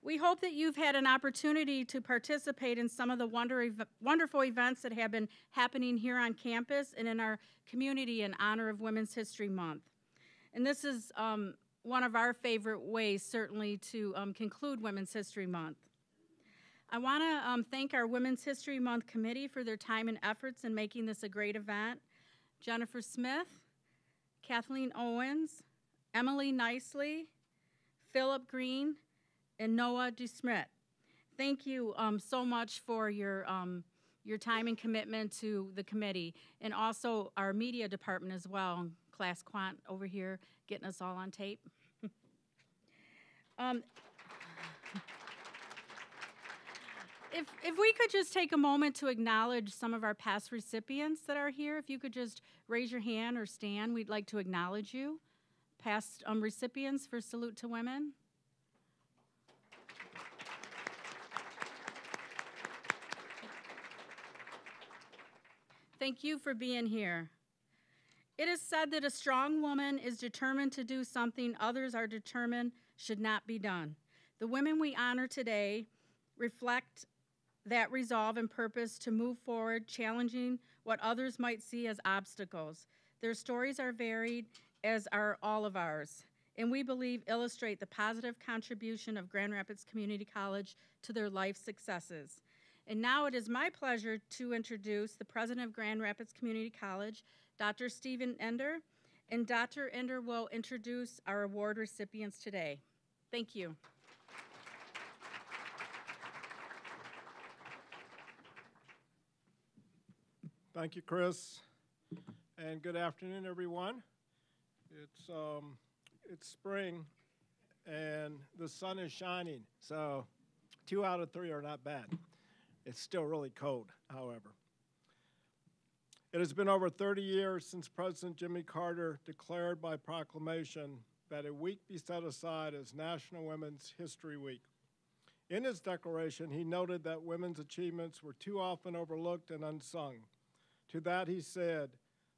We hope that you've had an opportunity to participate in some of the wonderful events that have been happening here on campus and in our community in honor of Women's History Month. And this is one of our favorite ways, certainly, to conclude Women's History Month. I want to thank our Women's History Month committee for their time and efforts in making this a great event. Jennifer Smith, Kathleen Owens, Emily Nicely, Philip Green, and Noah DeSmit. Thank you so much for your time and commitment to the committee, and also our media department as well, Class Quant over here getting us all on tape. If we could just take a moment to acknowledge some of our past recipients that are here. If you could just raise your hand or stand, we'd like to acknowledge you. Past recipients for Salute to Women. Thank you for being here. It is said that a strong woman is determined to do something others are determined should not be done. The women we honor today reflect that resolve and purpose to move forward, challenging what others might see as obstacles. Their stories are varied, as are all of ours, and we believe illustrate the positive contribution of Grand Rapids Community College to their life successes. And now it is my pleasure to introduce the president of Grand Rapids Community College, Dr. Stephen Ender, and Dr. Ender will introduce our award recipients today. Thank you. Thank you, Chris, and good afternoon, everyone. It's spring, and the sun is shining, so 2 out of 3 are not bad. It's still really cold, however. It has been over 30 years since President Jimmy Carter declared by proclamation that a week be set aside as National Women's History Week. In his declaration, he noted that women's achievements were too often overlooked and unsung. To that he said,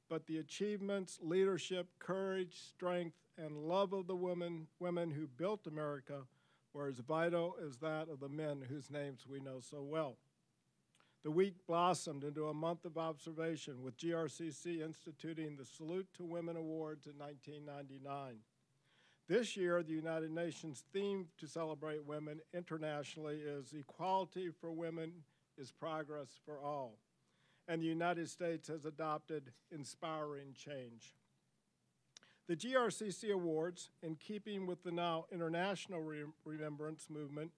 but the achievements, leadership, courage, strength, and love of the women who built America were as vital as that of the men whose names we know so well. The week blossomed into a month of observation, with GRCC instituting the Salute to Women Awards in 1999. This year, the United Nations theme to celebrate women internationally is Equality for Women is Progress for All. And the United States has adopted Inspiring Change. The GRCC Awards, in keeping with the now international remembrance movement,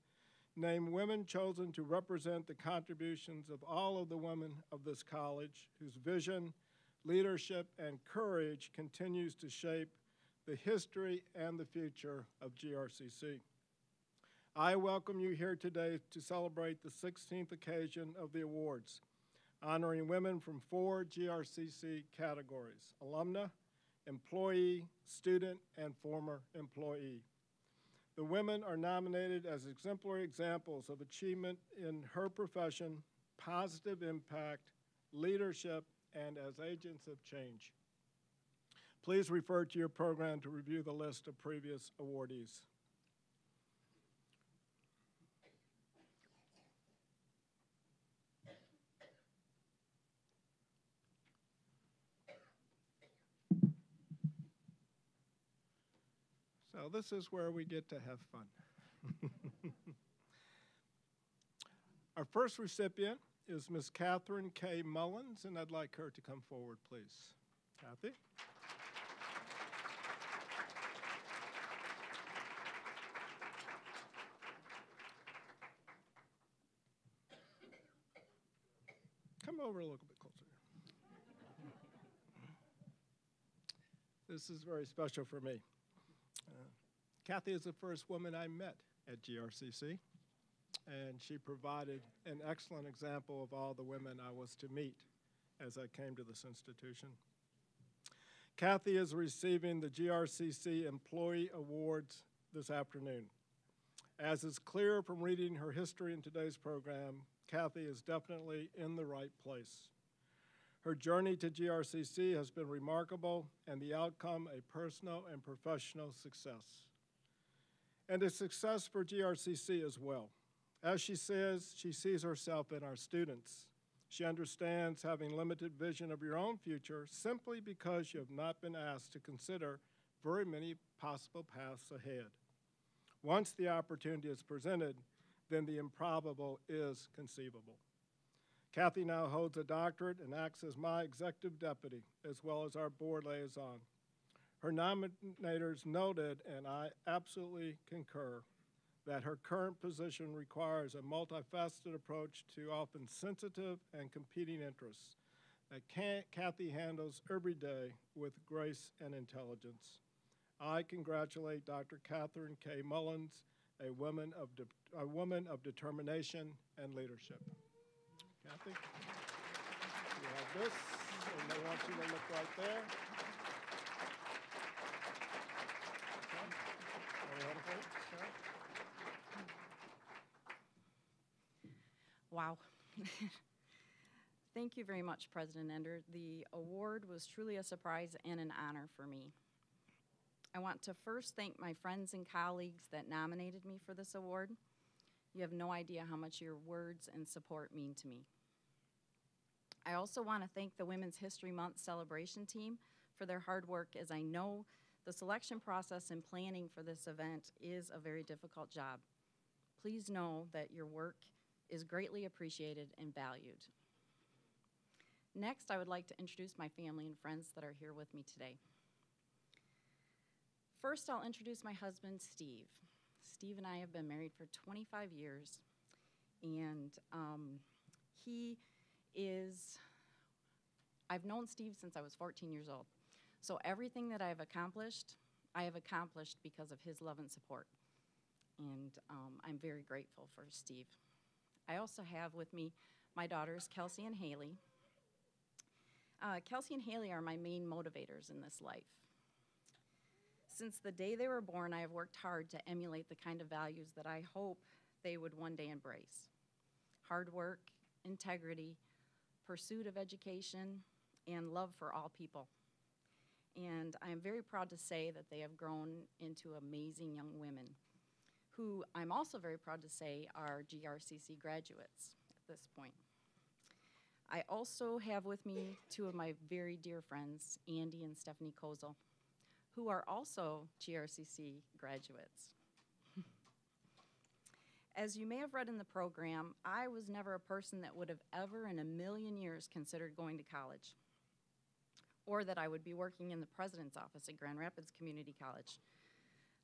name women chosen to represent the contributions of all of the women of this college, whose vision, leadership, and courage continues to shape the history and the future of GRCC. I welcome you here today to celebrate the 16th occasion of the awards, honoring women from 4 GRCC categories: alumna, employee, student, and former employee. The women are nominated as exemplary examples of achievement in her profession, positive impact, leadership, and as agents of change. Please refer to your program to review the list of previous awardees. So this is where we get to have fun. Our first recipient is Ms. Kathryn K Mullins, and I'd like her to come forward, please. Kathy? Come over a little bit closer. This is very special for me. Kathy is the first woman I met at GRCC, and she provided an excellent example of all the women I was to meet as I came to this institution. Kathy is receiving the GRCC Employee Awards this afternoon. As is clear from reading her history in today's program, Kathy is definitely in the right place. Her journey to GRCC has been remarkable, and the outcome a personal and professional success. and a success for GRCC as well. As she says, she sees herself in our students. She understands having limited vision of your own future simply because you have not been asked to consider very many possible paths ahead. Once the opportunity is presented, then the improbable is conceivable. Kathy now holds a doctorate and acts as my executive deputy, as well as our board liaison. Her nominators noted, and I absolutely concur, that her current position requires a multifaceted approach to often sensitive and competing interests that Kathy handles every day with grace and intelligence. I congratulate Dr. Kathryn K. Mullins, a woman of determination and leadership. Kathy, you have this, and I want you to look right there. Wow. Thank you very much, President Ender. The award was truly a surprise and an honor for me. I want to first thank my friends and colleagues that nominated me for this award. You have no idea how much your words and support mean to me. I also want to thank the Women's History Month celebration team for their hard work, as I know the selection process and planning for this event is a very difficult job. Please know that your work is greatly appreciated and valued. Next, I would like to introduce my family and friends that are here with me today. First, I'll introduce my husband, Steve. Steve and I have been married for 25 years, and I've known Steve since I was 14 years old. So everything that I have accomplished because of his love and support. And I'm very grateful for Steve. I also have with me my daughters, Kelsey and Haley. Kelsey and Haley are my main motivators in this life. Since the day they were born, I have worked hard to emulate the kind of values that I hope they would one day embrace. Hard work, integrity, pursuit of education, and love for all people. And I am very proud to say that they have grown into amazing young women, who I'm also very proud to say are GRCC graduates at this point. I also have with me two of my very dear friends, Andy and Stephanie Kozel, who are also GRCC graduates. As you may have read in the program, I was never a person that would have ever in a million years considered going to college, or that I would be working in the president's office at Grand Rapids Community College.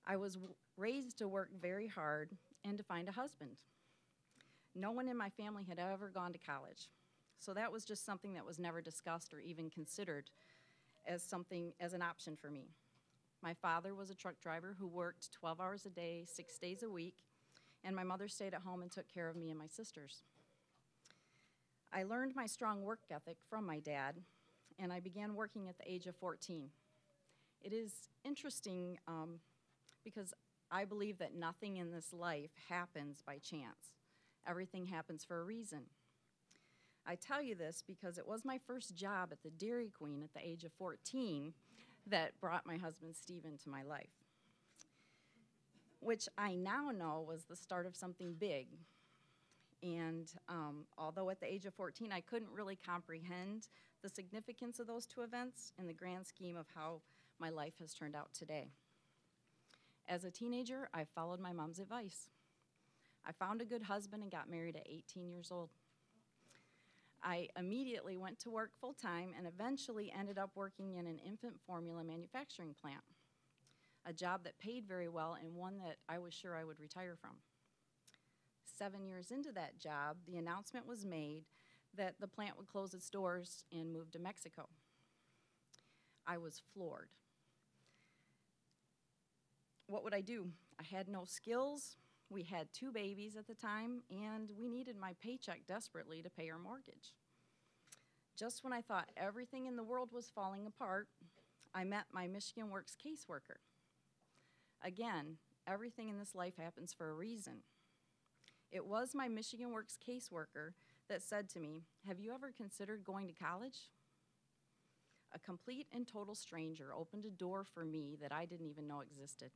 I was raised to work very hard and to find a husband. No one in my family had ever gone to college, so that was just something that was never discussed or even considered as an option for me. My father was a truck driver who worked 12 hours a day, 6 days a week, and my mother stayed at home and took care of me and my sisters. I learned my strong work ethic from my dad, and I began working at the age of 14. It is interesting because I believe that nothing in this life happens by chance. Everything happens for a reason. I tell you this because it was my first job at the Dairy Queen at the age of 14 that brought my husband Steve into my life, which I now know was the start of something big. And although at the age of 14 I couldn't really comprehend the significance of those two events in the grand scheme of how my life has turned out today. As a teenager, I followed my mom's advice. I found a good husband and got married at 18 years old. I immediately went to work full-time and eventually ended up working in an infant formula manufacturing plant, a job that paid very well and one that I was sure I would retire from. 7 years into that job, the announcement was made that the plant would close its doors and move to Mexico. I was floored. What would I do? I had no skills. We had 2 babies at the time, and we needed my paycheck desperately to pay our mortgage. Just when I thought everything in the world was falling apart, I met my Michigan Works caseworker. Again, everything in this life happens for a reason. It was my Michigan Works caseworker that said to me, "Have you ever considered going to college?" A complete and total stranger opened a door for me that I didn't even know existed.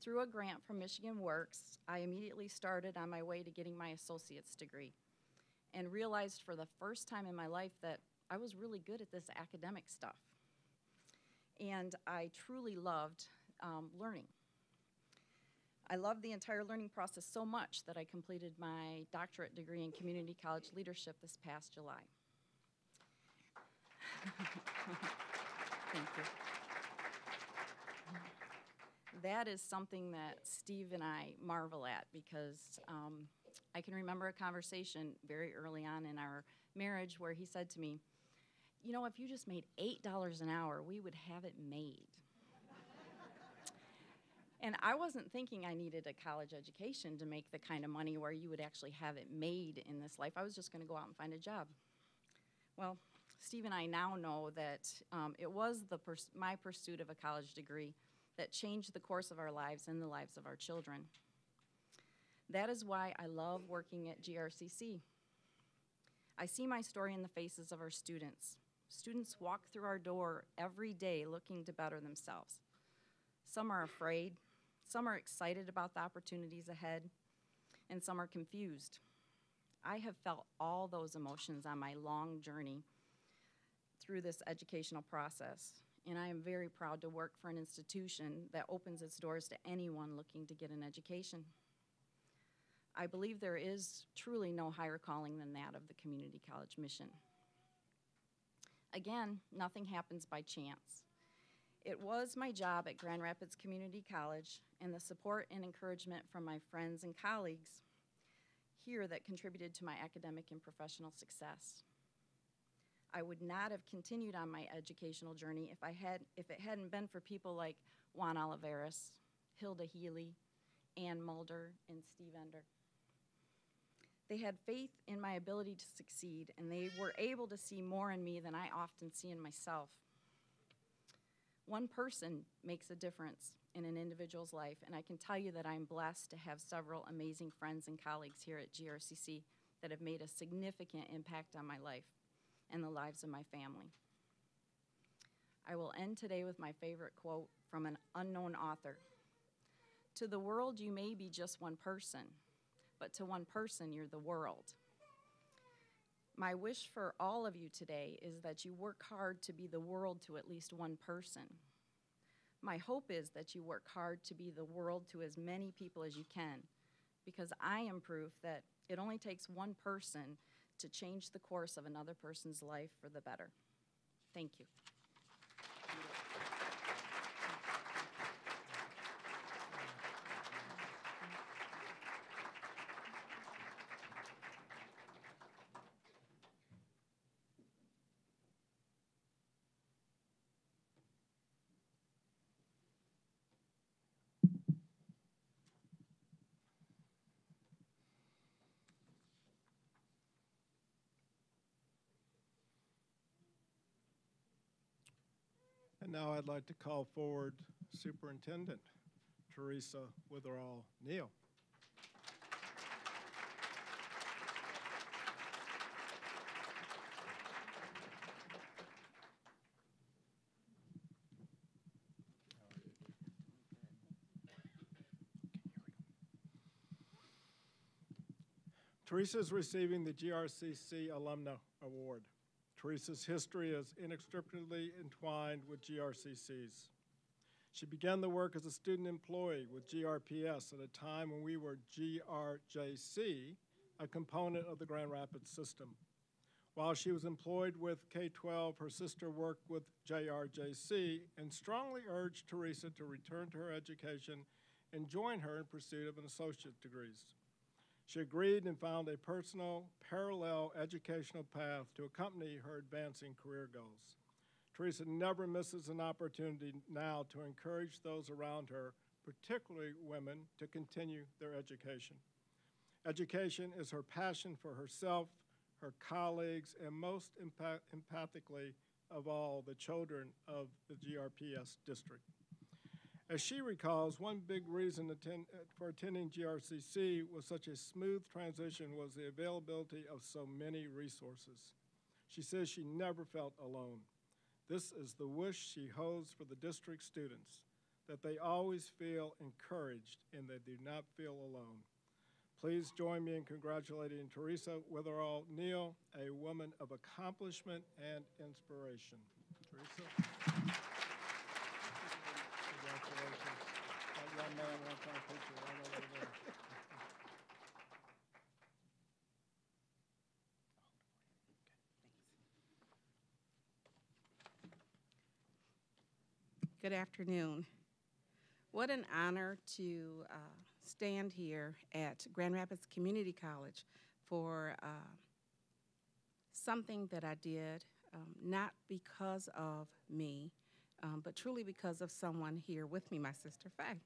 Through a grant from Michigan Works, I immediately started on my way to getting my associate's degree and realized for the first time in my life that I was really good at this academic stuff. And I truly loved learning. I loved the entire learning process so much that I completed my doctorate degree in community college leadership this past July. Thank you. That is something that Steve and I marvel at because I can remember a conversation very early on in our marriage where he said to me, you know, if you just made $8 an hour, we would have it made. And I wasn't thinking I needed a college education to make the kind of money where you would actually have it made in this life. I was just going to go out and find a job. Well, Steve and I now know that it was my pursuit of a college degree that changed the course of our lives and the lives of our children. That is why I love working at GRCC. I see my story in the faces of our students. Students walk through our door every day looking to better themselves. Some are afraid, some are excited about the opportunities ahead, and some are confused. I have felt all those emotions on my long journey through this educational process, and I am very proud to work for an institution that opens its doors to anyone looking to get an education. I believe there is truly no higher calling than that of the community college mission. Again, nothing happens by chance. It was my job at Grand Rapids Community College and the support and encouragement from my friends and colleagues here that contributed to my academic and professional success. I would not have continued on my educational journey if it hadn't been for people like Juan Oliveras, Hilda Healy, Ann Mulder, and Steve Ender. They had faith in my ability to succeed, and they were able to see more in me than I often see in myself. One person makes a difference in an individual's life, and I can tell you that I'm blessed to have several amazing friends and colleagues here at GRCC that have made a significant impact on my life and the lives of my family. I will end today with my favorite quote from an unknown author. To the world, you may be just one person, but to one person, you're the world. My wish for all of you today is that you work hard to be the world to at least one person. My hope is that you work hard to be the world to as many people as you can, because I am proof that it only takes one person to change the course of another person's life for the better. Thank you. And now I'd like to call forward Superintendent Teresa Weatherall Neal. Teresa is receiving the GRCC Alumna Award. Teresa's history is inextricably entwined with GRCC's. She began the work as a student employee with GRPS at a time when we were GRJC, a component of the Grand Rapids system. While she was employed with K-12, her sister worked with JRJC and strongly urged Teresa to return to her education and join her in pursuit of an associate degrees. She agreed and found a personal, parallel educational path to accompany her advancing career goals. Teresa never misses an opportunity now to encourage those around her, particularly women, to continue their education. Education is her passion for herself, her colleagues, and most empathically of all, the children of the GRPS district. As she recalls, one big reason for attending GRCC was such a smooth transition was the availability of so many resources. She says she never felt alone. This is the wish she holds for the district students, that they always feel encouraged and they do not feel alone. Please join me in congratulating Teresa, Weatherall, Neal, a woman of accomplishment and inspiration. Teresa. Congratulations. That young man wants our picture right over there. Good afternoon. What an honor to stand here at Grand Rapids Community College for something that I did not because of me, but truly because of someone here with me, my sister Faye.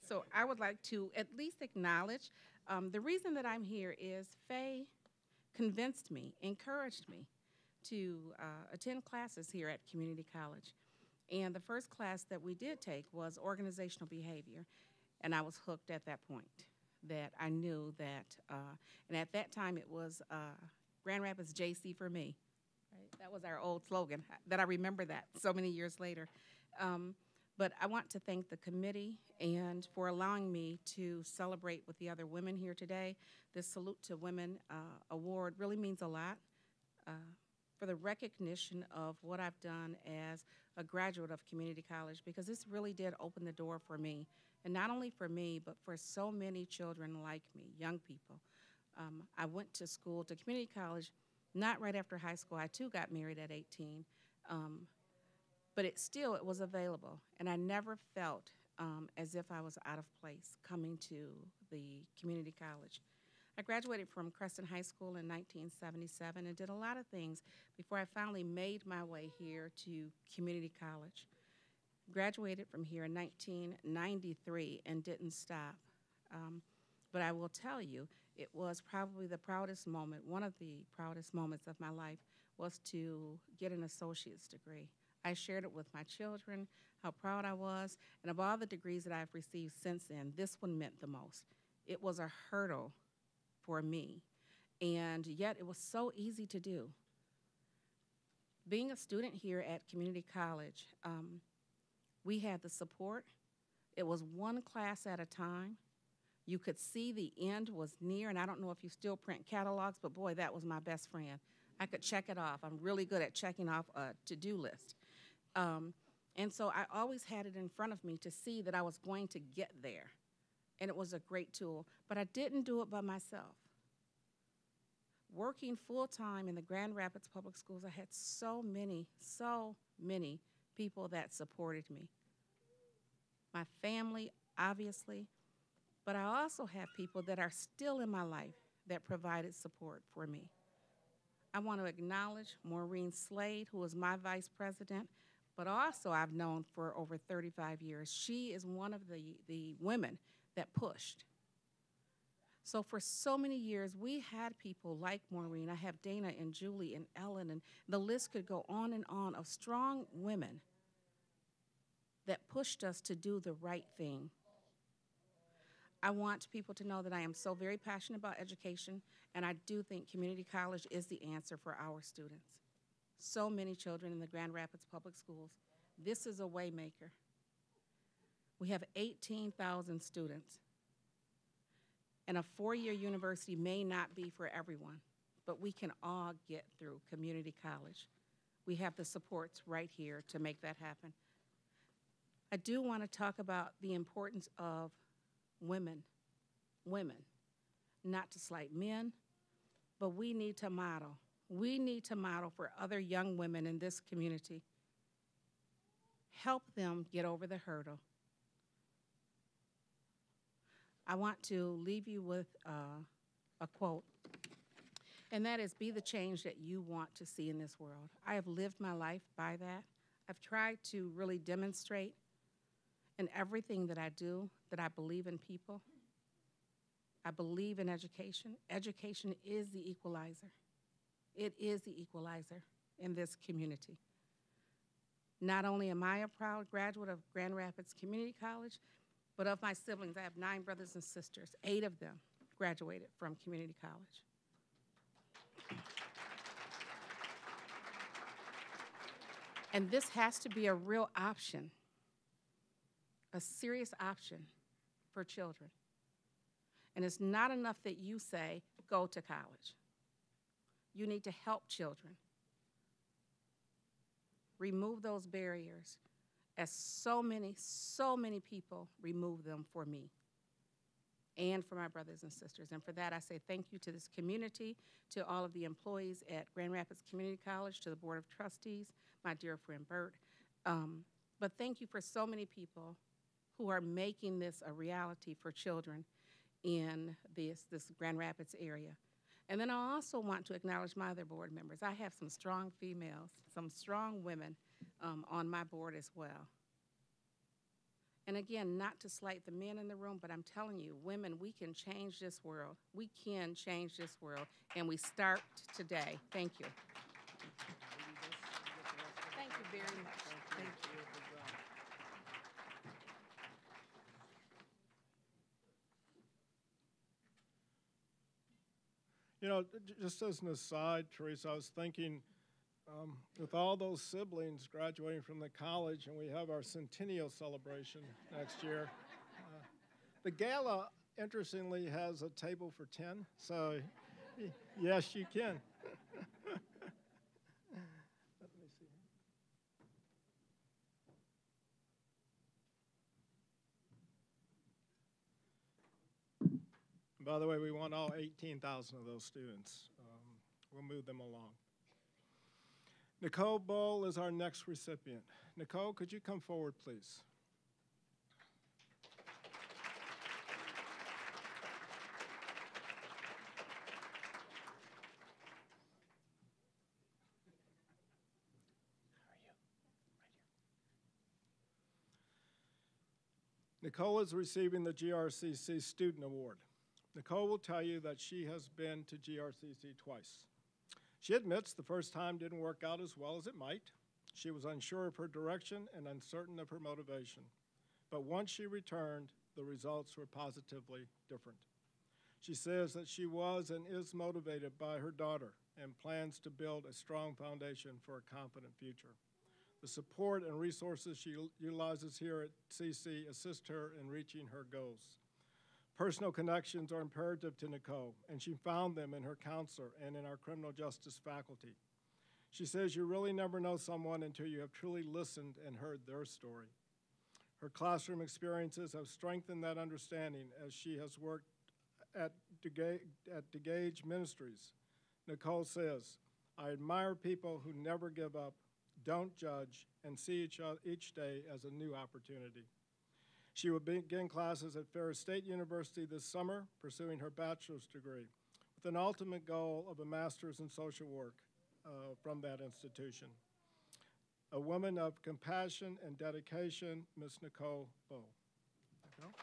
So I would like to at least acknowledge the reason that I'm here is Faye convinced me, encouraged me to attend classes here at Community College. And the first class that we did take was organizational behavior, and I was hooked at that point, that I knew that, and at that time it was Grand Rapids JC for me. Right? That was our old slogan, that I remember that so many years later. But I want to thank the committee and for allowing me to celebrate with the other women here today. This Salute to Women award really means a lot for the recognition of what I've done as a graduate of community college, because this really did open the door for me, and not only for me, but for so many children like me, young people. I went to school, to community college, not right after high school. I too got married at 18, but it was available, and I never felt as if I was out of place coming to the community college. I graduated from Crescent High School in 1977 and did a lot of things before I finally made my way here to community college. Graduated from here in 1993 and didn't stop. But I will tell you, it was probably the proudest moment, one of the proudest moments of my life was to get an associate's degree. I shared it with my children, how proud I was, and of all the degrees that I've received since then, this one meant the most. It was a hurdle for me, and yet it was so easy to do. Being a student here at community college, we had the support. It was one class at a time. You could see the end was near, and I don't know if you still print catalogs, but boy, that was my best friend. I could check it off. I'm really good at checking off a to-do list. And so I always had it in front of me to see that I was going to get there. And it was a great tool, but I didn't do it by myself. Working full-time in the Grand Rapids Public Schools, I had so many people that supported me. My family, obviously, but I also have people that are still in my life that provided support for me. I want to acknowledge Maureen Slade, who is my vice president, but also I've known for over 35 years. She is one of the women that pushed. So for so many years, we had people like Maureen. I have Dana and Julie and Ellen, and the list could go on and on of strong women that pushed us to do the right thing. I want people to know that I am so very passionate about education, and I do think community college is the answer for our students. So many children in the Grand Rapids Public Schools. This is a waymaker. We have 18,000 students. And a four-year university may not be for everyone, but we can all get through community college. We have the supports right here to make that happen. I do want to talk about the importance of women, not to slight men, but we need to model. We need to model for other young women in this community. Help them get over the hurdle. I want to leave you with a quote, and that is, be the change that you want to see in this world. I have lived my life by that. I've tried to really demonstrate in everything that I do that I believe in people. I believe in education. Education is the equalizer. It is the equalizer in this community. Not only am I a proud graduate of Grand Rapids Community College, but of my siblings, I have 9 brothers and sisters. 8 of them graduated from community college. And this has to be a real option, a serious option for children. And it's not enough that you say, go to college. You need to help children. Remove those barriers, as so many people remove them for me and for my brothers and sisters. And for that, I say thank you to this community, to all of the employees at Grand Rapids Community College, to the Board of Trustees, my dear friend Bert. But thank you for so many people who are making this a reality for children in this Grand Rapids area. And then I also want to acknowledge my other board members. I have some strong females, some strong women on my board as well. And again, not to slight the men in the room, but I'm telling you, women, we can change this world. We can change this world, and we start today. Thank you. Thank you very much. Thank you. You know, just as an aside, Teresa, I was thinking, with all those siblings graduating from the college, and we have our centennial celebration next year, the gala, interestingly, has a table for 10, so yes, you can. Let me see. By the way, we want all 18,000 of those students. We'll move them along. Nicole Bowl is our next recipient. Nicole, could you come forward, please? Nicole is receiving the GRCC Student Award. Nicole will tell you that she has been to GRCC twice. She admits the first time didn't work out as well as it might. She was unsure of her direction and uncertain of her motivation. But once she returned, the results were positively different. She says that she was and is motivated by her daughter and plans to build a strong foundation for a confident future. The support and resources she utilizes here at CC assist her in reaching her goals. Personal connections are imperative to Nicole, and she found them in her counselor and in our criminal justice faculty. She says you really never know someone until you have truly listened and heard their story. Her classroom experiences have strengthened that understanding as she has worked at DeGage Ministries. Nicole says, I admire people who never give up, don't judge, and see each day as a new opportunity. She will begin classes at Ferris State University this summer, pursuing her bachelor's degree, with an ultimate goal of a master's in social work from that institution. A woman of compassion and dedication, Ms. Nicole Bowl. Nicole?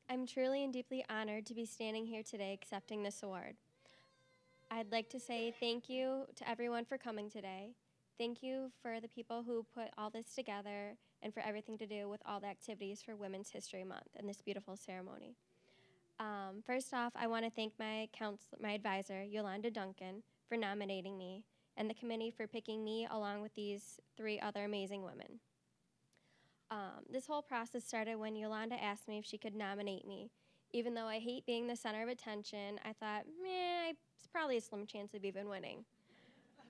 I'm truly and deeply honored to be standing here today accepting this award. I'd like to say thank you to everyone for coming today. Thank you for the people who put all this together and for everything to do with all the activities for Women's History Month and this beautiful ceremony. First off, I want to thank my advisor, Yolanda Duncan, for nominating me, and the committee for picking me along with these 3 other amazing women. This whole process started when Yolanda asked me if she could nominate me. Even though I hate being the center of attention, I thought, it's probably a slim chance of even winning.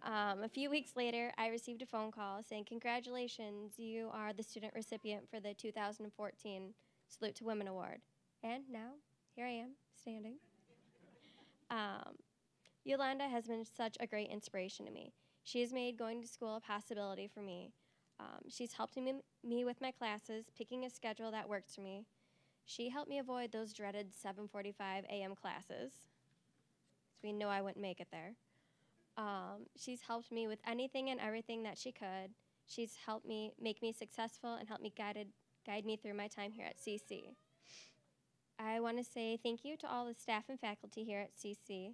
A few weeks later, I received a phone call saying, congratulations, you are the student recipient for the 2014 Salute to Women Award. And now, here I am, standing. Yolanda has been such a great inspiration to me. She has made going to school a possibility for me. She's helped me with my classes, picking a schedule that works for me. She helped me avoid those dreaded 7:45 a.m. classes, so we know I wouldn't make it there. She's helped me with anything and everything that she could. She's helped me make me successful and helped me guide me through my time here at CC. I want to say thank you to all the staff and faculty here at CC.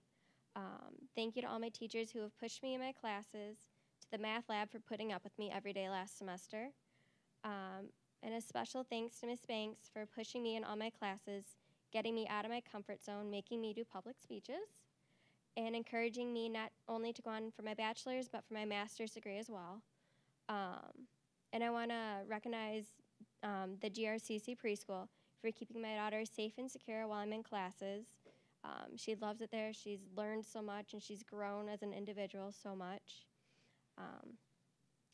Thank you to all my teachers who have pushed me in my classes, to the math lab for putting up with me every day last semester. And a special thanks to Miss Banks for pushing me in all my classes, getting me out of my comfort zone, making me do public speeches, and encouraging me not only to go on for my bachelor's, but for my master's degree as well. And I want to recognize the GRCC preschool for keeping my daughter safe and secure while I'm in classes. She loves it there. She's learned so much, and she's grown as an individual so much.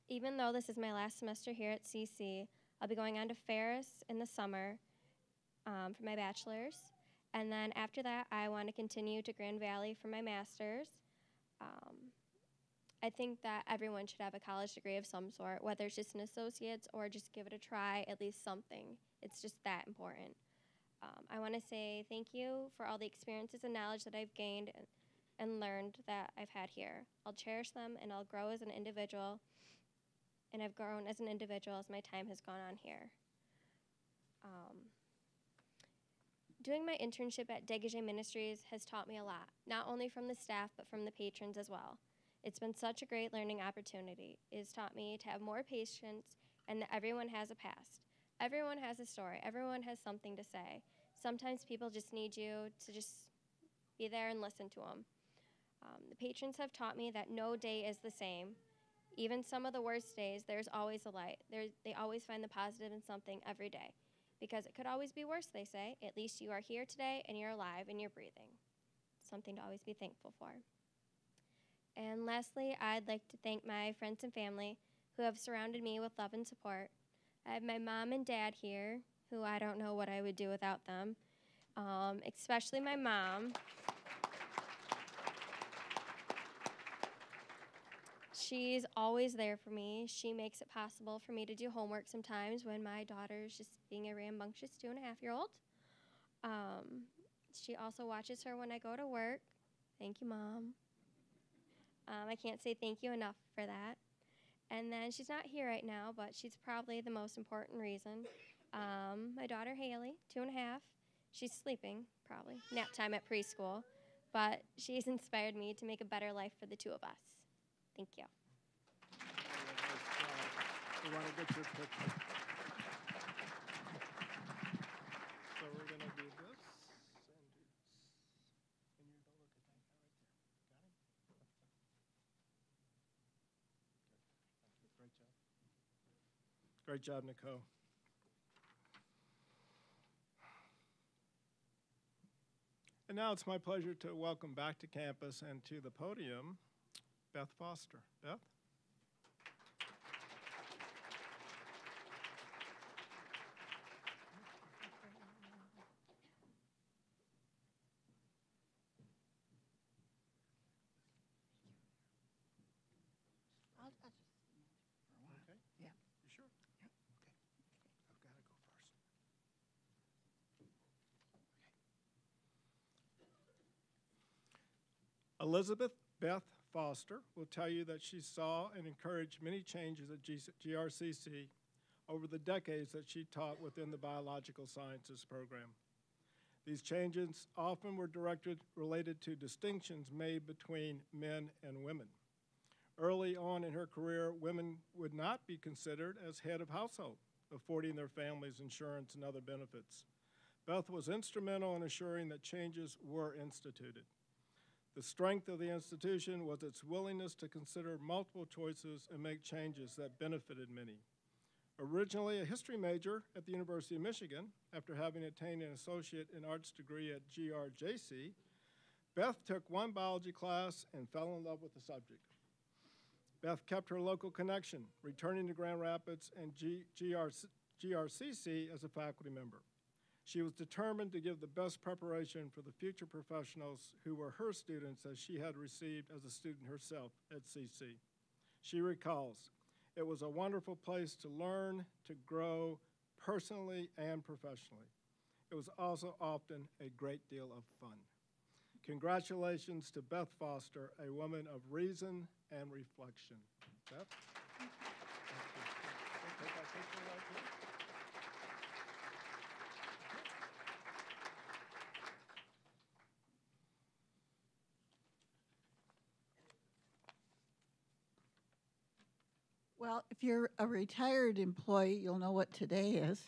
Even though this is my last semester here at CC, I'll be going on to Ferris in the summer for my bachelor's. And then after that, I want to continue to Grand Valley for my master's. I think that everyone should have a college degree of some sort, whether it's just an associate's or just give it a try, at least something. It's just that important. I want to say thank you for all the experiences and knowledge that I've gained and learned that I've had here. I'll cherish them, and I'll grow as an individual, and I've grown as an individual as my time has gone on here. Doing my internship at Dégagé Ministries has taught me a lot, not only from the staff, but from the patrons as well. It's been such a great learning opportunity. It has taught me to have more patience and that everyone has a past. Everyone has a story. Everyone has something to say. Sometimes people just need you to just be there and listen to them. The patrons have taught me that no day is the same. Even some of the worst days, there's always a light. They always find the positive in something every day. Because it could always be worse, they say. At least you are here today, and you're alive, and you're breathing. Something to always be thankful for. And lastly, I'd like to thank my friends and family who have surrounded me with love and support. I have my mom and dad here, who I don't know what I would do without them, especially my mom. She's always there for me. She makes it possible for me to do homework sometimes when my daughter's just being a rambunctious 2.5-year-old. She also watches her when I go to work. Thank you, Mom. I can't say thank you enough for that. And then she's not here right now, but she's probably the most important reason. My daughter, Haley, 2.5, she's sleeping, probably, nap time at preschool, but she's inspired me to make a better life for the two of us. Thank you. We want to get your picture. So we're going to do this and you go look at that guy right there. Got him? Good. Great job, Nicole. And now it's my pleasure to welcome back to campus and to the podium Beth Foster. Beth? I'll just for a while. Okay. Yeah. You sure? Yep. Okay. I've got to go first. Okay. Elizabeth Beth Foster will tell you that she saw and encouraged many changes at GRCC over the decades that she taught within the Biological Sciences program. These changes often were related to distinctions made between men and women. Early on in her career, women would not be considered as head of household, affording their families insurance and other benefits. Beth was instrumental in assuring that changes were instituted. The strength of the institution was its willingness to consider multiple choices and make changes that benefited many. Originally a history major at the University of Michigan, after having attained an associate in arts degree at GRJC, Beth took one biology class and fell in love with the subject. Beth kept her local connection, returning to Grand Rapids and GRCC as a faculty member. She was determined to give the best preparation for the future professionals who were her students as she had received as a student herself at CC. She recalls, "It was a wonderful place to learn, to grow personally and professionally. It was also often a great deal of fun." Congratulations to Beth Foster, a woman of reason and reflection. Beth? Thank you. Take that picture right here. Well, if you're a retired employee, you'll know what today is,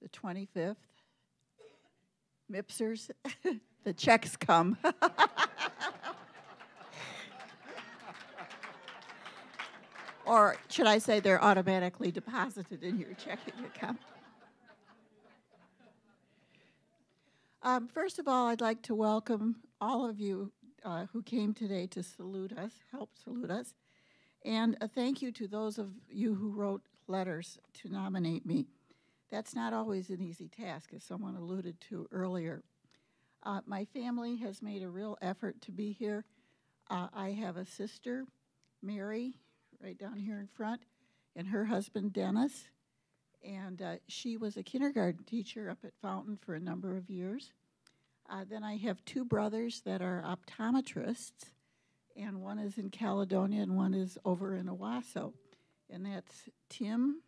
the 25th. Mipsers, the checks come. Or should I say they're automatically deposited in your checking account. First of all, I'd like to welcome all of you who came today to salute us, help salute us. And a thank you to those of you who wrote letters to nominate me. That's not always an easy task, as someone alluded to earlier. My family has made a real effort to be here. I have a sister, Mary, right down here in front, and her husband, Dennis. And she was a kindergarten teacher up at Fountain for a number of years. Then I have two brothers that are optometrists, and one is in Caledonia and one is over in Owasso. And that's Tim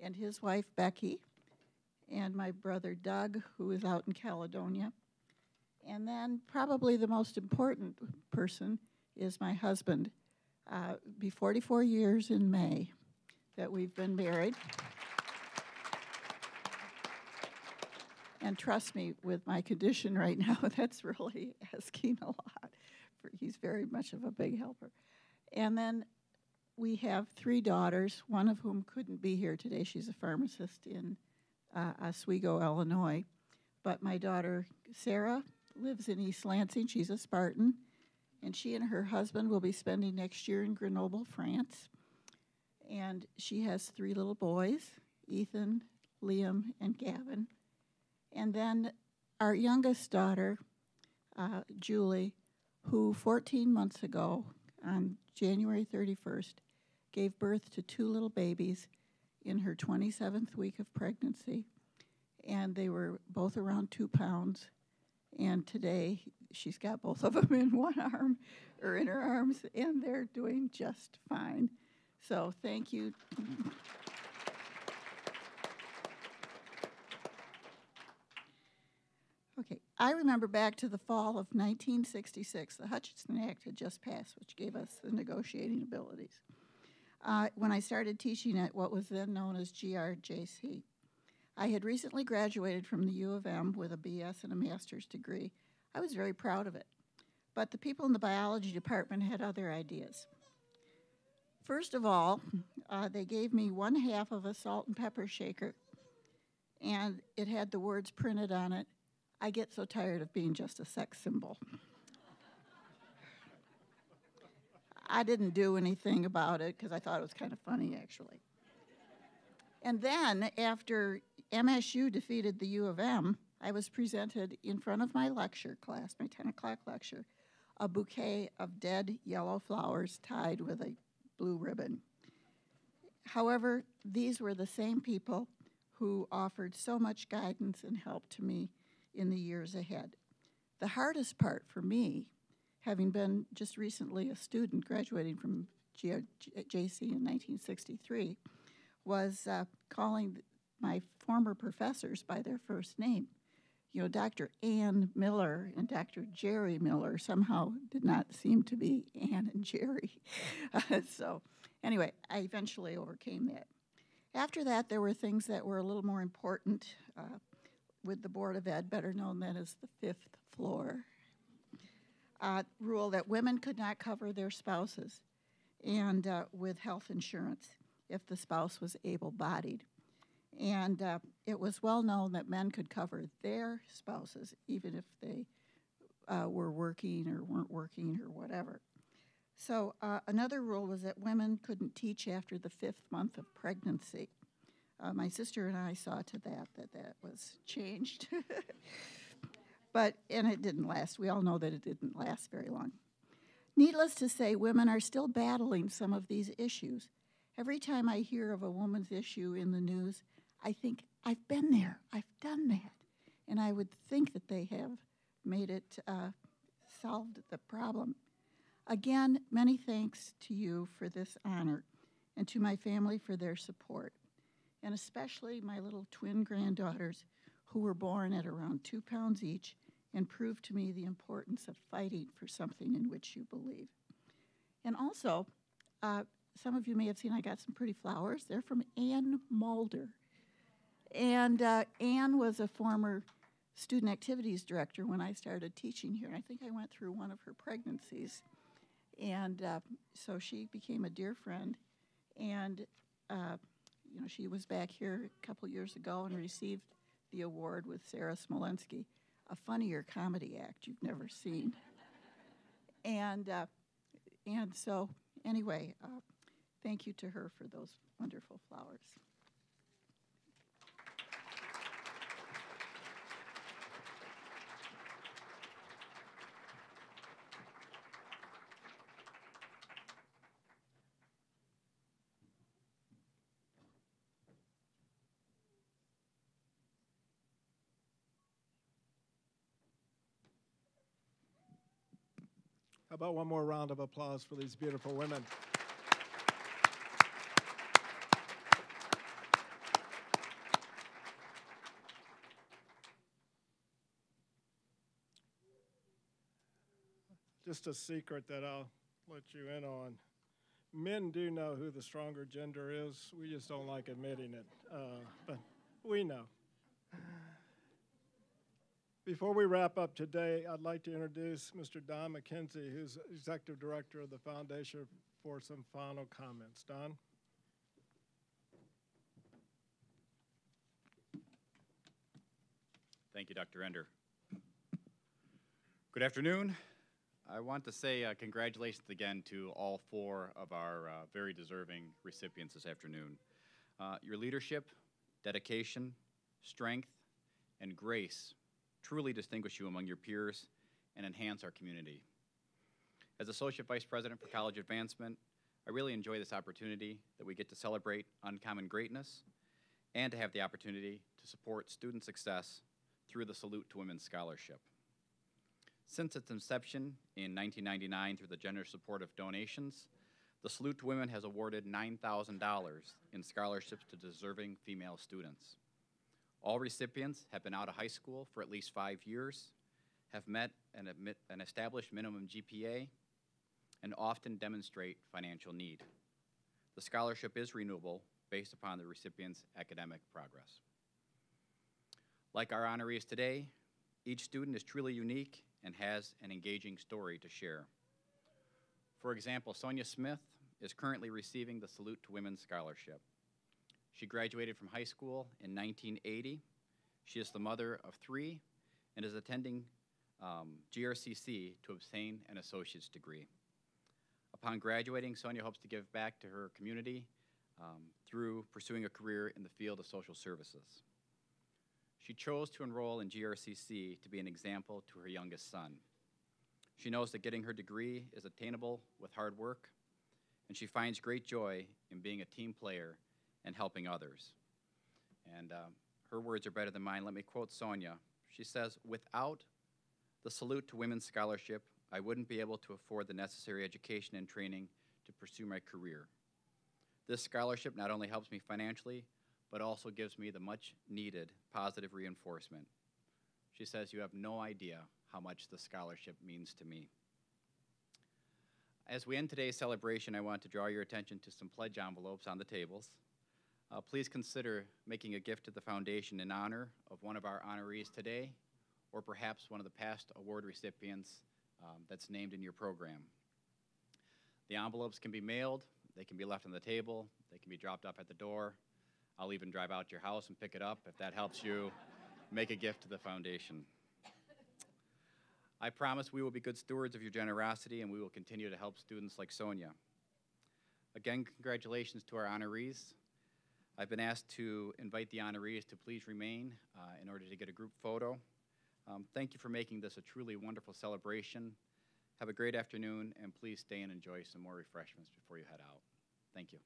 and his wife, Becky, and my brother, Doug, who is out in Caledonia. And then probably the most important person is my husband. Be 44 years in May that we've been married. And trust me, with my condition right now, that's really asking a lot. He's very much of a big helper. And then we have three daughters, one of whom couldn't be here today. She's a pharmacist in Oswego, Illinois. But my daughter, Sarah, lives in East Lansing. She's a Spartan. And she and her husband will be spending next year in Grenoble, France. And she has three little boys, Ethan, Liam, and Gavin. And then our youngest daughter, Julie, who 14 months ago, on January 31st, gave birth to two little babies in her 27th week of pregnancy. And they were both around 2 pounds. And today, she's got both of them in one arm, or in her arms, and they're doing just fine. So thank you. Okay, I remember back to the fall of 1966, the Hutchinson Act had just passed, which gave us the negotiating abilities. When I started teaching at what was then known as GRCC. I had recently graduated from the U of M with a BS and a master's degree. I was very proud of it. But the people in the biology department had other ideas. First of all, they gave me 1/2 of a salt and pepper shaker, and it had the words printed on it, "I get so tired of being just a sex symbol." I didn't do anything about it because I thought it was kind of funny, actually. And then, after MSU defeated the U of M, I was presented in front of my lecture class, my 10 o'clock lecture, a bouquet of dead yellow flowers tied with a blue ribbon. However, these were the same people who offered so much guidance and help to me in the years ahead. The hardest part for me, having been just recently a student graduating from GRCC in 1963, was calling my former professors by their first name. You know, Dr. Ann Miller and Dr. Jerry Miller somehow did not seem to be Ann and Jerry. So anyway, I eventually overcame that. After that, there were things that were a little more important with the Board of Ed, better known then as the 5th floor. Rule that women could not cover their spouses and with health insurance if the spouse was able-bodied. And it was well known that men could cover their spouses even if they were working or weren't working or whatever. So another rule was that women couldn't teach after the 5th month of pregnancy. My sister and I saw to that was changed. And it didn't last. We all know that it didn't last very long. Needless to say, women are still battling some of these issues. Every time I hear of a woman's issue in the news, I think, I've been there, I've done that. And I would think that they have made it, solved the problem. Again, many thanks to you for this honor and to my family for their support, and especially my little twin granddaughters who were born at around 2 pounds each and proved to me the importance of fighting for something in which you believe. And also, some of you may have seen I got some pretty flowers. They're from Ann Mulder. And Ann was a former student activities director when I started teaching here. And I think I went through one of her pregnancies. And so she became a dear friend. And, she was back here a couple years ago and received the award with Sarah Smolenski, a funnier comedy act you've never seen. And so, anyway, thank you to her for those wonderful flowers. How about one more round of applause for these beautiful women? Just a secret that I'll let you in on. Men do know who the stronger gender is. We just don't like admitting it, but we know. Before we wrap up today, I'd like to introduce Mr. Don McKenzie, who's Executive Director of the Foundation, for some final comments. Don? Thank you, Dr. Ender. Good afternoon. I want to say congratulations again to all 4 of our very deserving recipients this afternoon. Your leadership, dedication, strength, and grace truly distinguish you among your peers and enhance our community. As Associate Vice President for College Advancement, I really enjoy this opportunity that we get to celebrate uncommon greatness and to have the opportunity to support student success through the Salute to Women Scholarship. Since its inception in 1999 through the generous support of donations, the Salute to Women has awarded $9,000 in scholarships to deserving female students. All recipients have been out of high school for at least 5 years, have met an established minimum GPA, and often demonstrate financial need. The scholarship is renewable based upon the recipient's academic progress. Like our honorees today, each student is truly unique and has an engaging story to share. For example, Sonia Smith is currently receiving the Salute to Women Scholarship. She graduated from high school in 1980. She is the mother of 3 and is attending GRCC to obtain an associate's degree. Upon graduating, Sonia hopes to give back to her community through pursuing a career in the field of social services. She chose to enroll in GRCC to be an example to her youngest son. She knows that getting her degree is attainable with hard work, and she finds great joy in being a team player and helping others. And her words are better than mine. Let me quote Sonia. She says, "Without the Salute to Women Scholarship, I wouldn't be able to afford the necessary education and training to pursue my career. This scholarship not only helps me financially, but also gives me the much needed positive reinforcement." She says, "You have no idea how much the scholarship means to me." As we end today's celebration, I want to draw your attention to some pledge envelopes on the tables. Please consider making a gift to the foundation in honor of one of our honorees today, or perhaps one of the past award recipients that's named in your program. The envelopes can be mailed, they can be left on the table, they can be dropped off at the door. I'll even drive out to your house and pick it up if that helps you make a gift to the foundation. I promise we will be good stewards of your generosity, and we will continue to help students like Sonia. Again, congratulations to our honorees. I've been asked to invite the honorees to please remain in order to get a group photo. Thank you for making this a truly wonderful celebration. Have a great afternoon, and please stay and enjoy some more refreshments before you head out. Thank you.